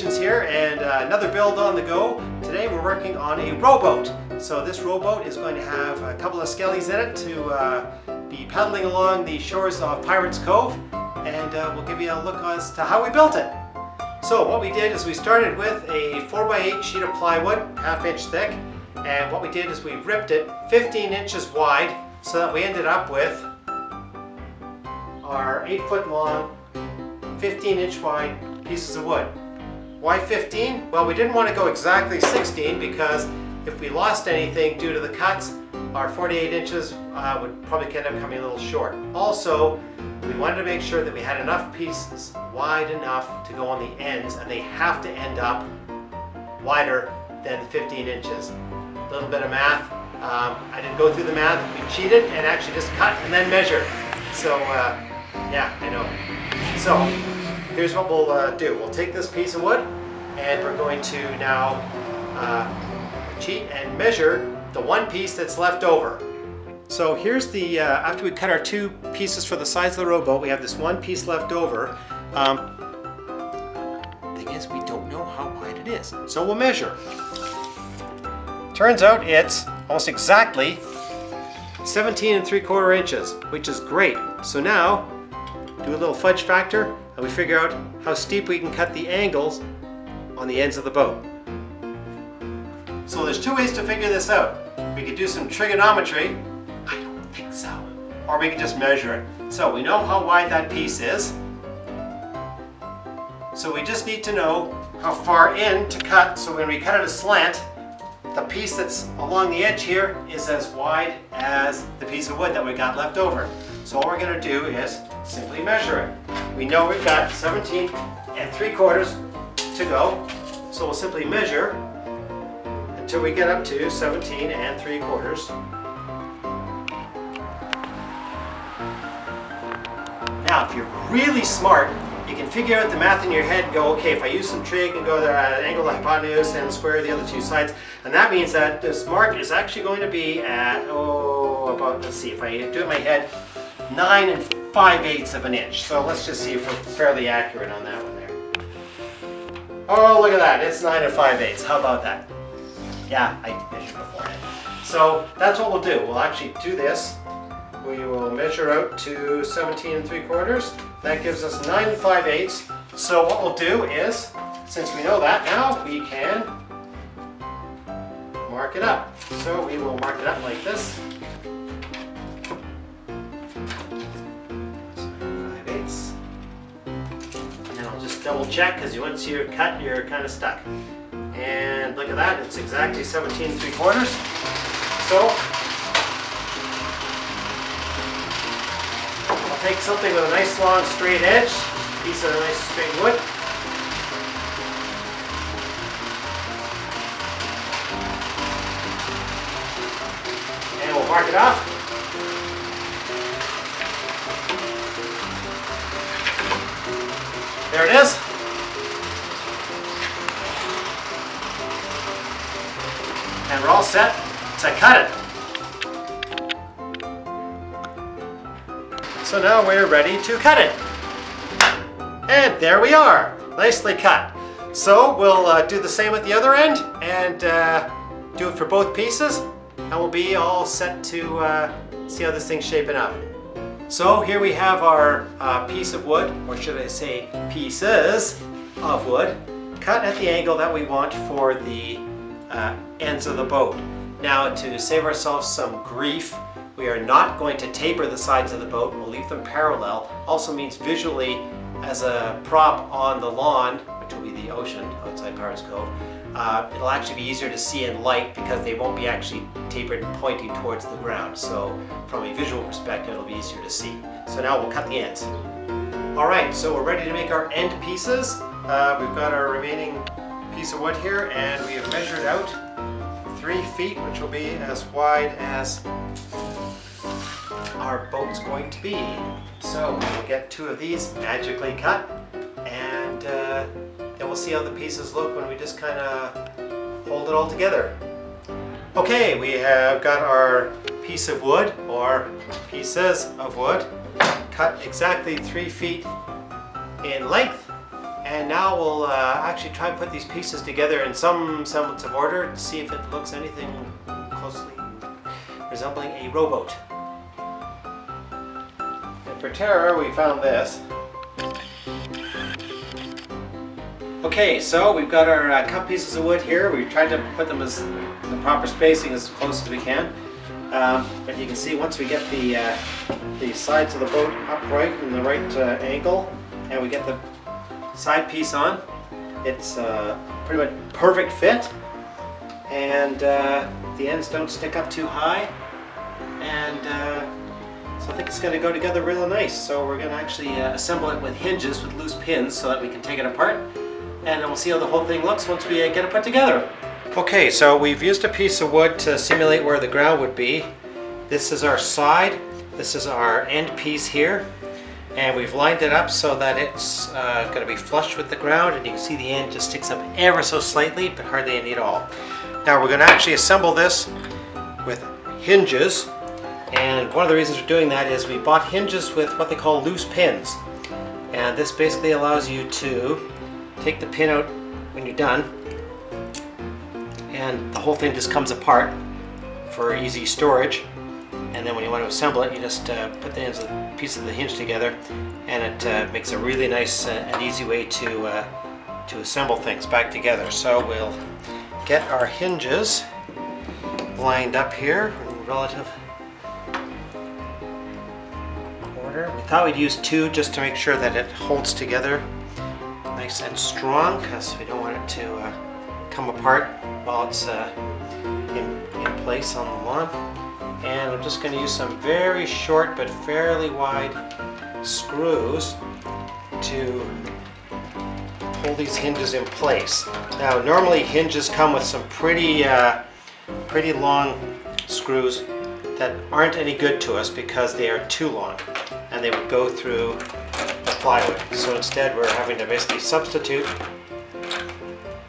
Congratulations here, and another build on the go. Today we're working on a rowboat. So this rowboat is going to have a couple of skellies in it to be paddling along the shores of Pirates Cove, and we'll give you a look as to how we built it. So what we did is we started with a 4x8 sheet of plywood, 1/2 inch thick, and what we did is we ripped it 15 inches wide so that we ended up with our 8-foot long, 15-inch wide pieces of wood. Why 15? Well, we didn't want to go exactly 16 because if we lost anything due to the cuts, our 48 inches would probably end up coming a little short. Also, we wanted to make sure that we had enough pieces wide enough to go on the ends, and they have to end up wider than 15 inches. A little bit of math. I didn't go through the math. We cheated and actually just cut and then measured. So, yeah, I know. So, here's what we'll do. We'll take this piece of wood and we're going to now cheat and measure the one piece that's left over. So here's the, after we cut our 2 pieces for the size of the rowboat, we have this one piece left over. Thing is, we don't know how wide it is. So we'll measure. Turns out it's almost exactly 17 3/4 inches, which is great. So now, do a little fudge factor, and we figure out how steep we can cut the angles on the ends of the boat. So there's 2 ways to figure this out. We could do some trigonometry. I don't think so. Or we can just measure it. So we know how wide that piece is. So we just need to know how far in to cut. So when we cut it a slant, the piece that's along the edge here is as wide as the piece of wood that we got left over. So all we're going to do is simply measure it. We know we've got 17 3/4 to go. So we'll simply measure until we get up to 17 3/4. Now, if you're really smart, you can figure out the math in your head and go, okay, if I use some trig and go the angle of the hypotenuse and square the other 2 sides, and that means that this mark is actually going to be at, about, let's see, if I do it in my head, 9 5/8 of an inch. So let's just see if we're fairly accurate on that one there. Oh, look at that, it's 9 5/8. How about that? Yeah, I measured beforehand. So that's what we'll do. We'll actually do this. We will measure out to 17 3/4. That gives us 9 5/8. So what we'll do is, since we know that now, we can mark it up. So we will mark it up like this. 9 5/8. And I'll just double check, because once you're cut, you're kind of stuck. And look at that, it's exactly 17 3/4. So take something with a nice long straight edge, piece of nice straight wood. And we'll mark it off. There it is. And we're all set to cut it. So now we're ready to cut it. And there we are, nicely cut. So we'll do the same at the other end and do it for both pieces, and we'll be all set to see how this thing's shaping up. So here we have our piece of wood, or should I say pieces of wood, cut at the angle that we want for the ends of the boat. Now, to save ourselves some grief, we are not going to taper the sides of the boat. We'll leave them parallel. Also means visually, as a prop on the lawn, which will be the ocean outside Pirates Cove, it'll actually be easier to see in light because they won't be actually tapered and pointing towards the ground. So from a visual perspective, it'll be easier to see. So now we'll cut the ends. All right, so we're ready to make our end pieces. We've got our remaining piece of wood here, and we have measured out 3 feet, which will be as wide as our boat's going to be. So we'll get 2 of these magically cut, and then we'll see how the pieces look when we just kind of hold it all together. Okay, we have got our piece of wood, or pieces of wood, cut exactly 3 feet in length And now we'll actually try and put these pieces together in some semblance of order to see if it looks anything closely resembling a rowboat. And for terror, we found this. Okay, so we've got our cut pieces of wood here. We've tried to put them as the proper spacing as close as we can. But you can see once we get the sides of the boat upright in the right angle, and we get the side piece on, it's pretty much perfect fit, and the ends don't stick up too high, and so I think it's going to go together really nice. So we're going to actually assemble it with hinges with loose pins so that we can take it apart, and then we'll see how the whole thing looks once we get it put together. Okay, so we've used a piece of wood to simulate where the ground would be. This is our side, this is our end piece here, and we've lined it up so that it's going to be flush with the ground, and you can see the end just sticks up ever so slightly, but hardly any at all. Now we're going to actually assemble this with hinges, and one of the reasons we're doing that is we bought hinges with what they call loose pins, and this basically allows you to take the pin out when you're done, and the whole thing just comes apart for easy storage. And then when you want to assemble it, you just put the ends of the piece of the hinge together, and it makes a really nice and easy way to assemble things back together. So we'll get our hinges lined up here in relative order. We thought we'd use 2 just to make sure that it holds together nice and strong, because we don't want it to come apart while it's in place on the lawn. And I'm just going to use some very short but fairly wide screws to hold these hinges in place. Now normally hinges come with some pretty long screws that aren't any good to us because they are too long and they would go through the plywood. So instead we're having to basically substitute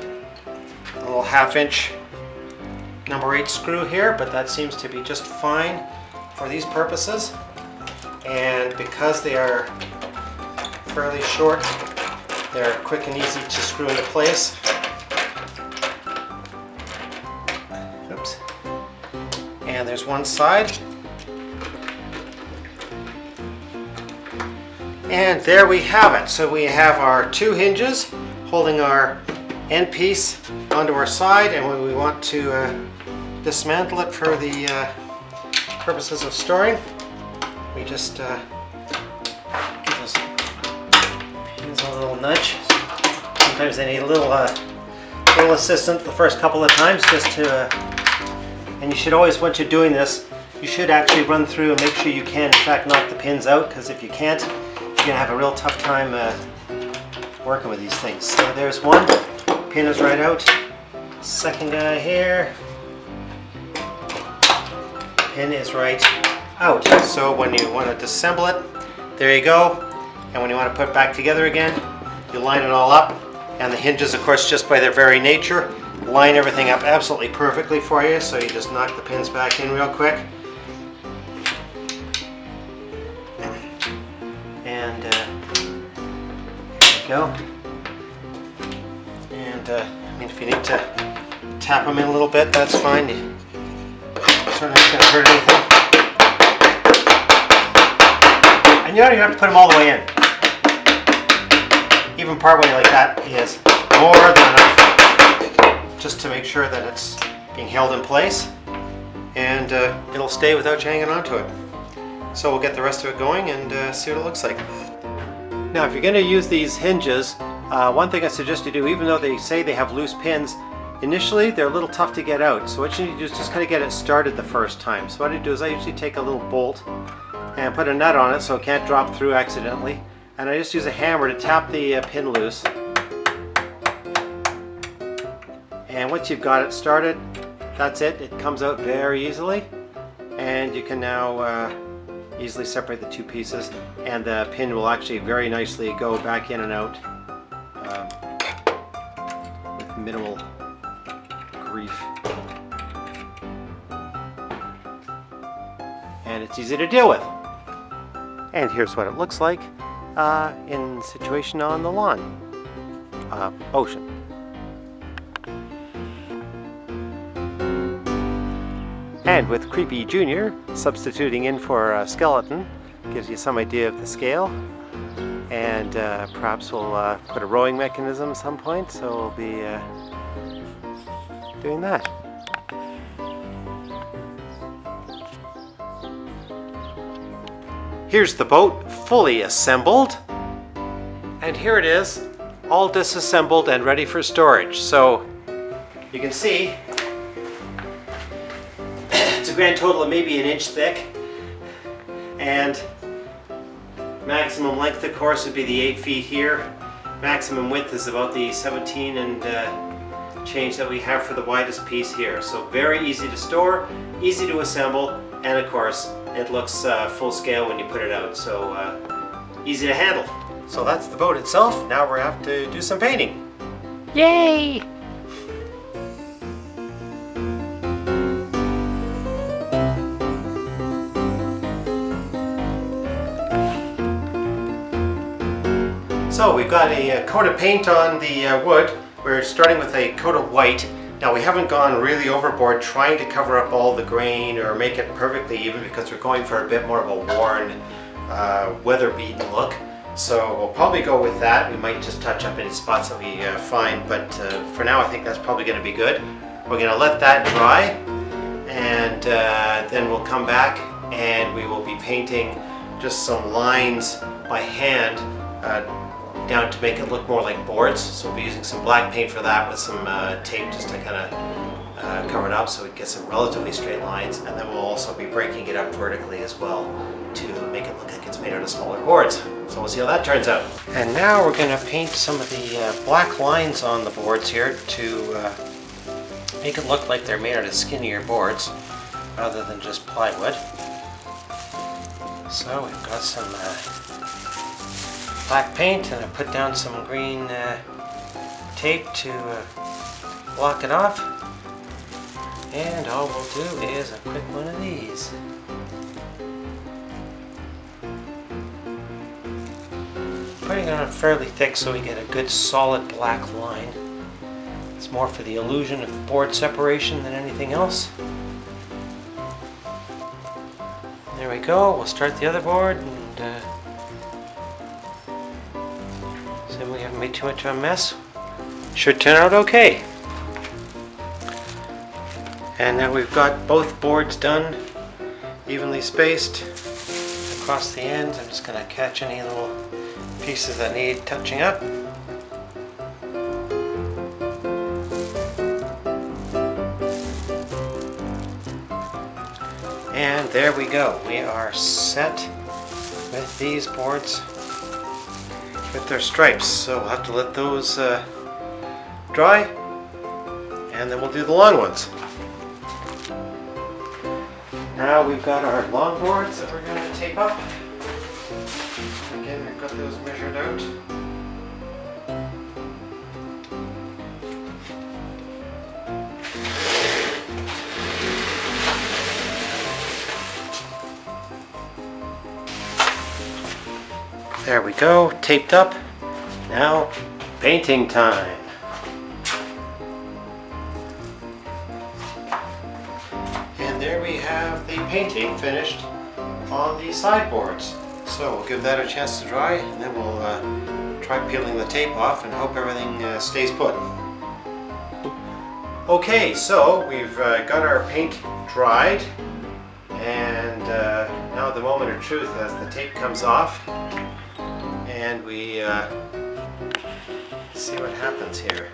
a little 1/2 inch number 8 screw here, but that seems to be just fine for these purposes. And because they are fairly short, they're quick and easy to screw into place. Oops. And there's one side. And there we have it. So we have our 2 hinges holding our end piece onto our side, and when we want to dismantle it for the purposes of storing, we just give those pins a little nudge. Sometimes they need a little assistance the first couple of times, just to and you should always, once you're doing this, you should actually run through and make sure you can in fact knock the pins out, because if you can't, you're going to have a real tough time working with these things. So there's one, pin is right out. Second guy here, pin is right out. So when you want to disassemble it, there you go. And when you want to put it back together again, you line it all up. And the hinges, of course, just by their very nature, line everything up absolutely perfectly for you. So you just knock the pins back in real quick. And there you go. And I mean, if you need to tap them in a little bit, that's fine. You certainly not going to hurt anything. And you don't even have to put them all the way in. Even part way like that is more than enough, just to make sure that it's being held in place, and it'll stay without you hanging onto it. So we'll get the rest of it going and see what it looks like. Now if you're going to use these hinges, one thing I suggest you do, even though they say they have loose pins, initially they're a little tough to get out. So what you need to do is just kind of get it started the first time. So what I do is I usually take a little bolt and put a nut on it so it can't drop through accidentally. And I just use a hammer to tap the pin loose. And once you've got it started, that's it. It comes out very easily. And you can now easily separate the 2 pieces. And the pin will actually very nicely go back in and out with minimal grief. And it's easy to deal with. And here's what it looks like in situation on the lawn. ocean. And with Creepy Jr. substituting in for Skeleton, gives you some idea of the scale. And perhaps we'll put a rowing mechanism at some point, so we'll be doing that. Here's the boat fully assembled, and here it is, all disassembled and ready for storage. So you can see it's a grand total of maybe 1 inch thick, and maximum length of course would be the 8 feet here. Maximum width is about the 17 and change that we have for the widest piece here. So very easy to store, easy to assemble, and of course it looks full scale when you put it out, so easy to handle. So that's the boat itself. Now we're have to do some painting. Yay! So we've got a coat of paint on the wood. We're starting with a coat of white. Now we haven't gone really overboard trying to cover up all the grain or make it perfectly even, because we're going for a bit more of a worn, weather-beaten look. So we'll probably go with that. We might just touch up any spots that we find, but for now I think that's probably going to be good. We're going to let that dry, and then we'll come back and we will be painting just some lines by hand down to make it look more like boards. So we'll be using some black paint for that with some tape just to kind of cover it up so we get some relatively straight lines, and then we'll also be breaking it up vertically as well to make it look like it's made out of smaller boards. So we'll see how that turns out. And now we're going to paint some of the black lines on the boards here to make it look like they're made out of skinnier boards rather than just plywood. So we've got some black paint, and I put down some green tape to block it off, and all we'll do is a quick one of these. Putting it on fairly thick so we get a good solid black line. It's more for the illusion of board separation than anything else. There we go. We'll start the other board, and so we haven't made too much of a mess. Should turn out okay. And now we've got both boards done, evenly spaced across the ends. I'm just going to catch any little pieces that need touching up. And there we go. We are set with these boards with their stripes. So we'll have to let those dry, and then we'll do the long ones. Now we've got our long boards that we're going to tape up. Again, we've got those measured out. There we go, taped up. Now, painting time. And there we have the painting finished on the sideboards. So we'll give that a chance to dry, and then we'll try peeling the tape off and hope everything stays put. Okay, so we've got our paint dried, and now the moment of truth as the tape comes off, and we see what happens here.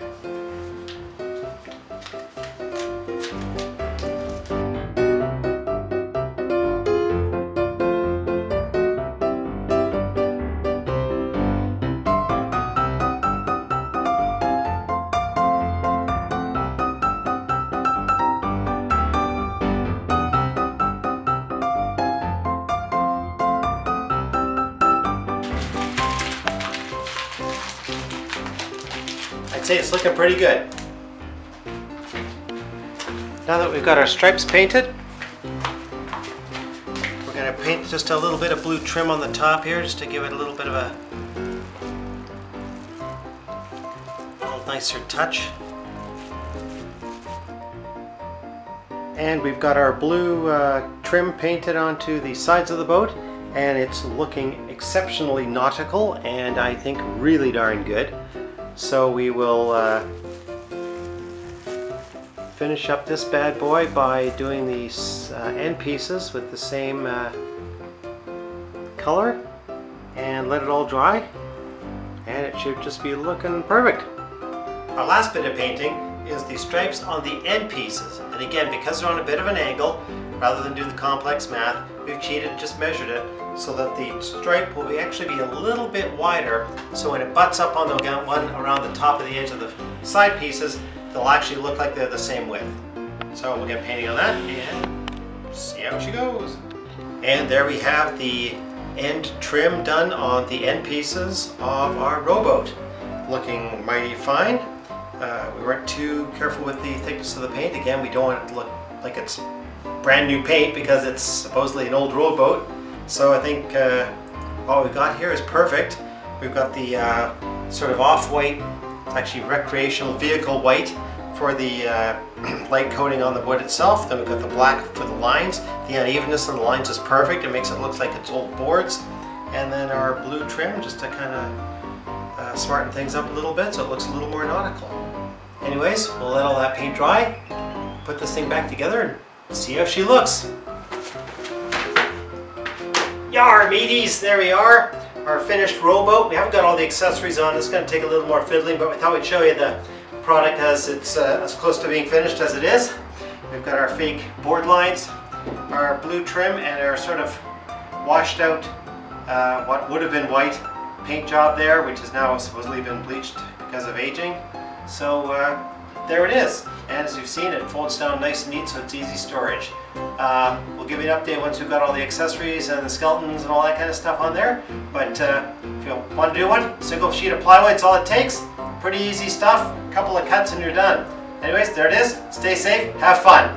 I'd say it's looking pretty good. Now that we've got our stripes painted, we're going to paint just a little bit of blue trim on the top here, just to give it a little bit of nicer touch. And we've got our blue trim painted onto the sides of the boat, and it's looking exceptionally nautical and I think really darn good. So we will finish up this bad boy by doing these end pieces with the same color and let it all dry, and it should just be looking perfect. Our last bit of painting is the stripes on the end pieces, and again, because they're on a bit of an angle, rather than do the complex math, we've cheated and just measured it so that the stripe will actually be a little bit wider, so when it butts up on the one around the top of the edge of the side pieces, they'll actually look like they're the same width. So we'll get painting on that and see how she goes. And there we have the end trim done on the end pieces of our rowboat. Looking mighty fine. We weren't too careful with the thickness of the paint. Again, we don't want it to look like it's brand new paint because it's supposedly an old rowboat. So I think what we've got here is perfect. We've got the sort of off-white, it's actually recreational vehicle white for the light coating on the wood itself. Then we've got the black for the lines. The unevenness on the lines is perfect. It makes it look like it's old boards. And then our blue trim just to kind of smarten things up a little bit so it looks a little more nautical. Anyways, we'll let all that paint dry, put this thing back together and see how she looks. Yar mateys, there we are, our finished rowboat. We haven't got all the accessories on. It's going to take a little more fiddling, but we thought we'd show you the product as it's as close to being finished as it is. We've got our fake board lines, our blue trim, and our sort of washed out what would have been white paint job there, which has now supposedly been bleached because of aging. So there it is, and as you've seen, it folds down nice and neat so it's easy storage. We'll give you an update once we've got all the accessories and the skeletons and all that kind of stuff on there, but if you want to do one, single sheet of plywood's all it takes. Pretty easy stuff, a couple of cuts and you're done. Anyways, there it is. Stay safe, have fun.